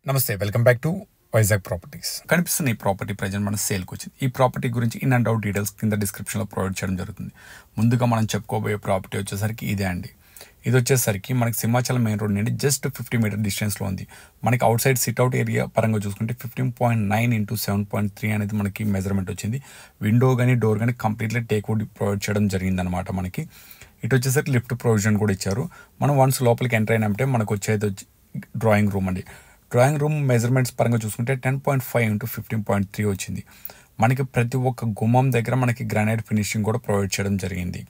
నమస్తే, welcome back to Vizag properties. కనిపిస్తున్న ఈ ప్రాపర్టీ ప్రజెంట్ మన సేల్కి వచ్చింది. ఈ ప్రాపర్టీ గురించి ఇన్ అండ్ అవుట్ డీటెయిల్స్ కింద డిస్క్రిప్షన్లో ప్రొవైడ్ చేయడం జరుగుతుంది. ముందుగా మనం చెప్పుకోబోయే ప్రాపర్టీ వచ్చేసరికి ఇదే అండి. ఇది వచ్చేసరికి మనకి సింహాచలం మెయిన్ రోడ్ నుండి జస్ట్ 50 మీటర్ డిస్టెన్స్లో ఉంది. మనకి అవుట్ సైడ్ సిట్అవుట్ ఏరియా పరంగా చూసుకుంటే 15.9 into 7.3 అనేది మనకి మెజర్మెంట్ వచ్చింది. విండో కానీ డోర్ కానీ కంప్లీట్లీ టేక్వుడ్ ప్రొవైడ్ చేయడం జరిగిందనమాట. మనకి ఇటు వచ్చేసరికి లిఫ్ట్ ప్రొవిజన్ కూడా ఇచ్చారు. మనం వన్స్ లోపలికి ఎంటర్ అయినంటే మనకు వచ్చేది డ్రాయింగ్ రూమ్ అండి. డ్రాయింగ్ రూమ్ మెజర్మెంట్స్ పరంగా చూసుకుంటే 10.5 into 15.3 వచ్చింది. మనకి ప్రతి ఒక్క గుమ్మం దగ్గర మనకి గ్రానైట్ ఫినిషింగ్ కూడా ప్రొవైడ్ చేయడం జరిగింది.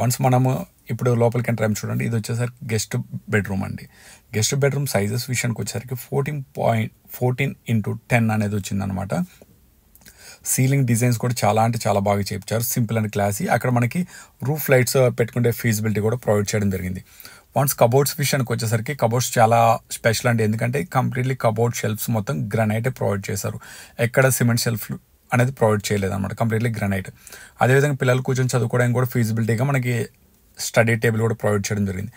వన్స్ మనము ఇప్పుడు లోపలికి ఎంటర్ అయ్యాం చూడండి. ఇది వచ్చేసరికి గెస్ట్ బెడ్రూమ్ అండి. గెస్ట్ బెడ్రూమ్ సైజెస్ విషయానికి వచ్చేసరికి 14 into 10 అనేది వచ్చిందనమాట. సీలింగ్ డిజైన్స్ కూడా చాలా అంటే చాలా బాగా చేయించారు. Simple and classy. అక్కడ మనకి రూఫ్ లైట్స్ పెట్టుకునే ఫీజిబిలిటీ కూడా ప్రొవైడ్ చేయడం జరిగింది. వన్స్ కబోర్డ్స్ విషయానికి వచ్చేసరికి కబోర్డ్స్ చాలా స్పెషల్ అండి. ఎందుకంటే కంప్లీట్లీ కబోర్డ్ షెల్ఫ్స్ మొత్తం గ్రానైటే ప్రొవైడ్ చేశారు. ఎక్కడ సిమెంట్ షెల్ఫ్ అనేది ప్రొవైడ్ చేయలేదు అనమాట. Completely granite. అదేవిధంగా పిల్లలు కూర్చొని చదువుకోవడానికి కూడా ఫీజిబిలిటీగా మనకి స్టడీ టేబుల్ కూడా ప్రొవైడ్ చేయడం జరిగింది.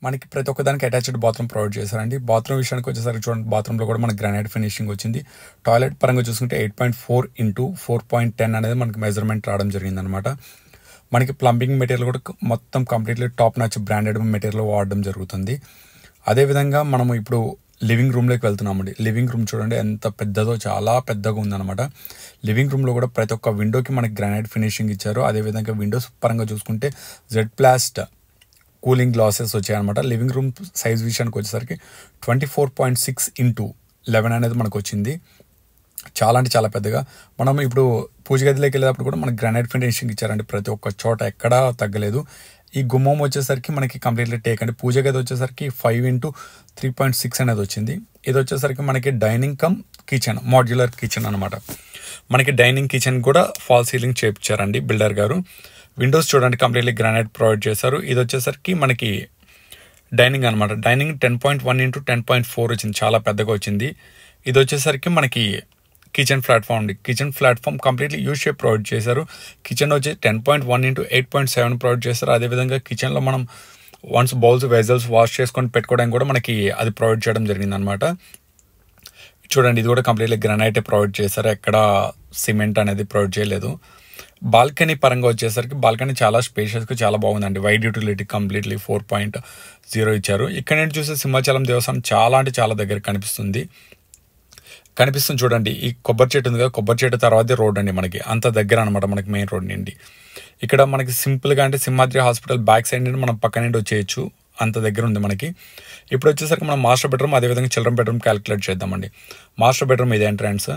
మనకి ప్రతి ఒక్కదానికి అటాచ్డ్ బాత్రూమ్ ప్రొవైడ్ చేశారండి. బాత్రూమ్ విషయానికి వచ్చేసరికి చూడండి, బాత్రూంలో కూడా మనకి గ్రానైట్ ఫినిషింగ్ వచ్చింది. టాయిలెట్ పరంగా చూసుకుంటే 8.4 into 4.10 అనేది మనకి మెజర్మెంట్ రావడం జరిగిందనమాట. మనకి ప్లంబింగ్ మెటీరియల్ కూడా మొత్తం completely top notch branded material వాడడం జరుగుతుంది. అదేవిధంగా మనము ఇప్పుడు లివింగ్ రూమ్లోకి వెళ్తున్నామండి. లివింగ్ రూమ్ చూడండి ఎంత పెద్దదో, చాలా పెద్దగా ఉందన్నమాట. లివింగ్ రూమ్లో కూడా ప్రతి ఒక్క విండోకి మనకి గ్రానైట్ ఫినిషింగ్ ఇచ్చారు. అదేవిధంగా విండోస్ పరంగా చూసుకుంటే జెడ్-ప్లాస్ట్ కూలింగ్ గ్లాసెస్ వచ్చాయన్నమాట. లివింగ్ రూమ్ సైజ్ విషయానికి వచ్చేసరికి 24.6 into 11 అనేది మనకు వచ్చింది. చాలా అంటే చాలా పెద్దగా. మనం ఇప్పుడు పూజ గదిలోకి వెళ్ళేటప్పుడు కూడా మనకి గ్రానైట్ ఫినిషింగ్ ఇచ్చారండి. ప్రతి ఒక్క చోట ఎక్కడా తగ్గలేదు. ఈ గుమ్మం వచ్చేసరికి మనకి కంప్లీట్లీ టేక్ అండి. పూజ గది వచ్చేసరికి 5 into 3.6 అనేది వచ్చింది. ఇది వచ్చేసరికి మనకి dining come kitchen, modular kitchen అనమాట. మనకి డైనింగ్ కిచెన్ కూడా ఫాల్ సీలింగ్ చేయించారండి బిల్డర్ గారు. విండోస్ చూడండి కంప్లీట్లీ గ్రానైట్ ప్రొవైడ్ చేశారు. ఇది వచ్చేసరికి మనకి డైనింగ్ అనమాట. డైనింగ్ 10.1 into 10.4 వచ్చింది. చాలా పెద్దగా వచ్చింది. ఇది వచ్చేసరికి మనకి కిచెన్ ప్లాట్ఫామ్ అండి. Kitchen platform completely U shape provide చేశారు. కిచెన్ వచ్చి 10.1 into 8.7 ప్రొవైడ్ చేశారు. అదేవిధంగా కిచెన్లో మనం వన్స్ బౌల్స్ వెజల్స్ వాష్ చేసుకొని పెట్టుకోవడానికి కూడా మనకి అది ప్రొవైడ్ చేయడం జరిగిందనమాట. చూడండి, ఇది కూడా కంప్లీట్లీ గ్రానైటే ప్రొవైడ్ చేశారు. ఎక్కడ సిమెంట్ అనేది ప్రొవైడ్ చేయలేదు. బాల్కనీ పరంగా వచ్చేసరికి బాల్కనీ చాలా స్పేషియస్గా చాలా బాగుందండి. వైడ్ యూటిలిటీ కంప్లీట్లీ 4.0 ఇచ్చారు. ఇక్కడ నుంచి చూస్తే సింహాచలం దేవస్థానం చాలా అంటే చాలా దగ్గర కనిపిస్తుంది చూడండి. ఈ కొబ్బరి చెట్టు ఉంది కదా, కొబ్బరి చెట్టు తర్వాత రోడ్ అండి. మనకి అంత దగ్గర అనమాట మనకి మెయిన్ రోడ్ నుండి. ఇక్కడ మనకి సింపుల్గా అంటే సింహాద్రి హాస్పిటల్ బ్యాక్ సైడ్ నుండి మనం పక్క నుండి వచ్చేయచ్చు, అంత దగ్గర ఉంది మనకి. ఇప్పుడు వచ్చేసరికి మనం మాస్టర్ బెడ్రూమ్ అదేవిధంగా చిల్డ్రన్ బెడ్రూమ్ క్యాలిక్యులేట్ చేద్దామండి. మాస్టర్ బెడ్రూమ్ ఇది ఎంట్రన్స్.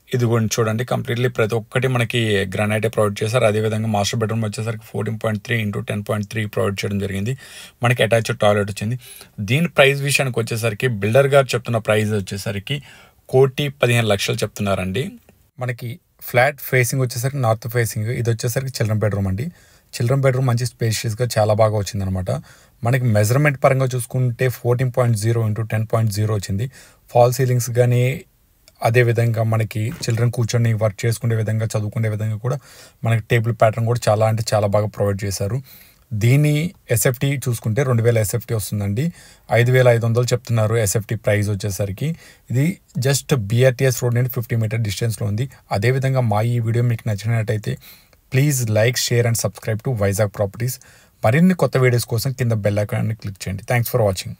ఇది కూడా చూడండి కంప్లీట్లీ ప్రతి ఒక్కటి మనకి గ్రానైటే ప్రొవైడ్ చేశారు. అదేవిధంగా మాస్టర్ బెడ్రూమ్ వచ్చేసరికి 14.3 into 10.3 ప్రొవైడ్ చేయడం జరిగింది. మనకి అటాచ్డ్ టాయిలెట్ వచ్చింది. దీని ప్రైస్ విషయానికి వచ్చేసరికి బిల్డర్ గారు చెప్తున్న ప్రైస్ వచ్చేసరికి 1,15,00,000 చెప్తున్నారండి. మనకి ఫ్లాట్ ఫేసింగ్ వచ్చేసరికి నార్త్ ఫేసింగ్. ఇది వచ్చేసరికి చిల్డ్రన్ బెడ్రూమ్ అండి. చిల్డ్రన్ బెడ్రూమ్ మంచి స్పేషియస్గా చాలా బాగా వచ్చిందనమాట. మనకి మెజర్మెంట్ పరంగా చూసుకుంటే 14.0 into 10.0 వచ్చింది. ఫాల్ సీలింగ్స్ కానీ అదేవిధంగా మనకి చిల్డ్రన్ కూర్చొని వర్క్ చేసుకునే విధంగా చదువుకునే విధంగా కూడా మనకి టేబుల్ ప్యాటర్న్ కూడా చాలా అంటే చాలా బాగా ప్రొవైడ్ చేశారు. దీని ఎస్ఎఫ్టీ చూసుకుంటే 2000 ఎస్ఎఫ్టీ వస్తుందండి. 5,500 చెప్తున్నారు ఎస్ఎఫ్టీ ప్రైస్ వచ్చేసరికి. ఇది జస్ట్ బిఆర్టీఎస్ రోడ్ నుండి 50 మీటర్ డిస్టెన్స్లో ఉంది. అదేవిధంగా మా ఈ వీడియో మీకు నచ్చినట్టయితే please like, share and subscribe to Vizag properties. మరిన్ని కొత్త వీడియోస్ కోసం కింద బెల్ ఐకాన్ని క్లిక్ చేయండి. Thanks for watching.